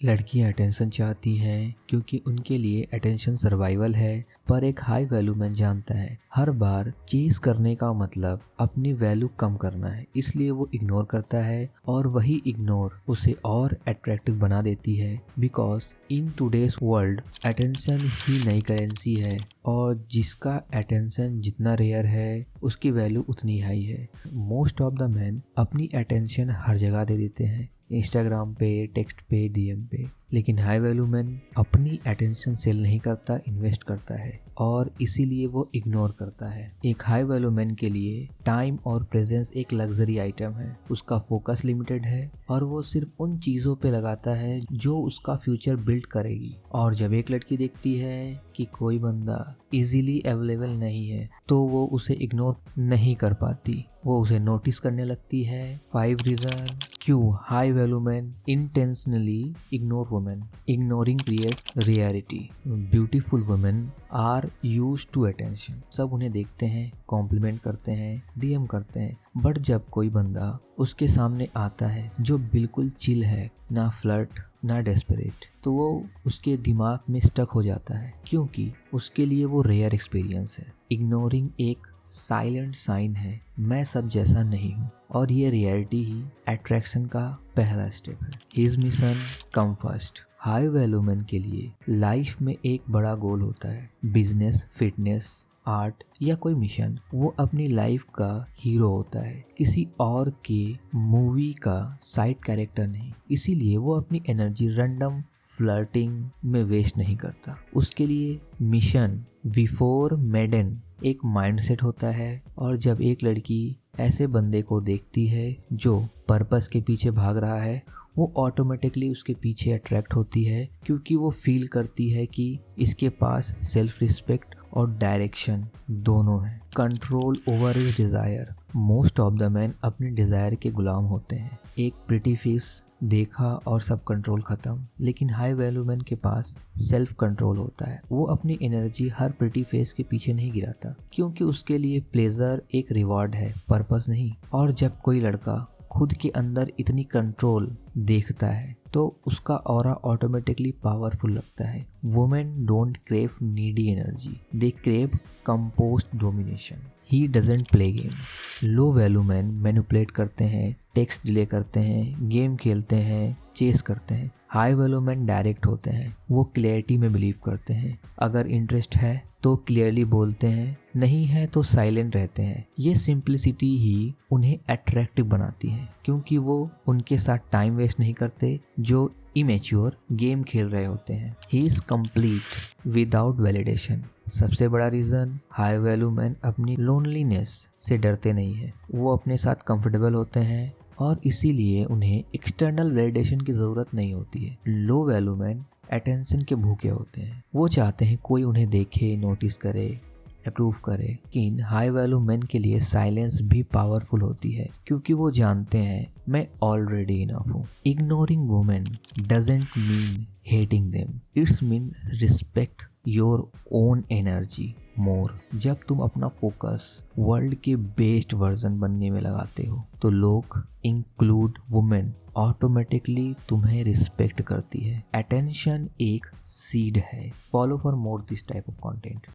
लड़कियां अटेंशन चाहती हैं क्योंकि उनके लिए अटेंशन सर्वाइवल है, पर एक हाई वैल्यू मैन जानता है हर बार चेज करने का मतलब अपनी वैल्यू कम करना है, इसलिए वो इग्नोर करता है और वही इग्नोर उसे और अट्रैक्टिव बना देती है। Because in today's world attention ही नई करेंसी है और जिसका अटेंशन जितना रेयर है उसकी वैल्यू उतनी हाई है। मोस्ट ऑफ द मैन अपनी अटेंशन हर जगह दे देते हैं, इंस्टाग्राम पे, टेक्स्ट पे, डीएम पे, लेकिन हाई वैल्यू मैन अपनी अटेंशन सेल नहीं करता, इन्वेस्ट करता है और इसीलिए वो इग्नोर करता है। एक हाई वैल्यू मैन के लिए टाइम और प्रेजेंस एक लग्जरी आइटम है, उसका फोकस लिमिटेड है और वो सिर्फ उन चीज़ों पे लगाता है जो उसका फ्यूचर बिल्ड करेगी। और जब एक लड़की देखती है कि कोई बंदा इजीली अवेलेबल नहीं है तो वो उसे इग्नोर नहीं कर पाती, वो उसे नोटिस करने लगती है। 5 रीजन क्यों high value man intentionally ignore women. Ignoring create reality. Beautiful women are used to attention. सब उन्हें देखते हैं, कॉम्प्लीमेंट करते हैं, डीएम करते हैं, बट जब कोई बंदा उसके सामने आता है जो बिल्कुल चिल है, ना फ्लर्ट ना डेस्परेट, तो वो उसके दिमाग में स्टक हो जाता है क्योंकि उसके लिए वो रेयर एक्सपीरियंस है। इग्नोरिंग एक साइलेंट साइन है, मैं सब जैसा नहीं हूँ, और ये रियलिटी ही अट्रैक्शन का पहला स्टेप है। His mission come first. High value man के लिए लाइफ में एक बड़ा गोल होता है, बिजनेस, फिटनेस, आर्ट या कोई मिशन। वो अपनी लाइफ का हीरो होता है, किसी और के मूवी का साइड कैरेक्टर नहीं। इसीलिए वो अपनी एनर्जी रैंडम फ्लर्टिंग में वेस्ट नहीं करता। उसके लिए मिशन बिफोर मेडन एक माइंडसेट होता है, और जब एक लड़की ऐसे बंदे को देखती है जो पर्पस के पीछे भाग रहा है, वो ऑटोमेटिकली उसके पीछे अट्रैक्ट होती है क्योंकि वो फील करती है कि इसके पास सेल्फ रिस्पेक्ट और डायरेक्शन दोनों है। Control over his desire. Most of the man अपने डिज़ायर के गुलाम होते हैं। एक प्रिटी फेस देखा और सब कंट्रोल खत्म, लेकिन हाई वैल्यू मैन के पास सेल्फ कंट्रोल होता है। वो अपनी एनर्जी हर प्रिटी फेस के पीछे नहीं गिराता क्योंकि उसके लिए प्लेजर एक रिवॉर्ड है, पर्पस नहीं। और जब कोई लड़का खुद के अंदर इतनी कंट्रोल देखता है तो उसका ऑरा ऑटोमेटिकली पावरफुल लगता है। Women don't crave needy energy, they crave compost domination. He doesn't play game. Low value man manipulate करते हैं, टेक्स्ट डिले करते हैं, गेम खेलते हैं, चेस करते हैं। हाई वैल्यू मैन डायरेक्ट होते हैं, वो क्लियरिटी में बिलीव करते हैं। अगर इंटरेस्ट है तो क्लियरली बोलते हैं, नहीं है तो साइलेंट रहते हैं। ये सिंप्लिसिटी ही उन्हें अट्रैक्टिव बनाती है क्योंकि वो उनके साथ टाइम वेस्ट नहीं करते जो इमेच्योर गेम खेल रहे होते हैं। He is complete without validation. सबसे बड़ा रीजन, हाई वैल्यू मैन अपनी लोनलीनेस से डरते नहीं है, वो अपने साथ कंफर्टेबल होते हैं और इसीलिए उन्हें एक्सटर्नल वैलिडेशन की ज़रूरत नहीं होती है। लो वैल्यू मैन अटेंशन के भूखे होते हैं, वो चाहते हैं कोई उन्हें देखे, नोटिस करे, अप्रूव करे। लेकिन हाई वैल्यू मैन के लिए साइलेंस भी पावरफुल होती है क्योंकि वो जानते हैं मैं ऑलरेडी इनफ हूँ। Ignoring women doesn't mean hating them, it's mean respect your own energy मोर। जब तुम अपना फोकस वर्ल्ड के बेस्ट वर्जन बनने में लगाते हो तो लोग इंक्लूड वुमेन ऑटोमेटिकली तुम्हें रिस्पेक्ट करती है। अटेंशन एक सीड है। Follow for more this type of content.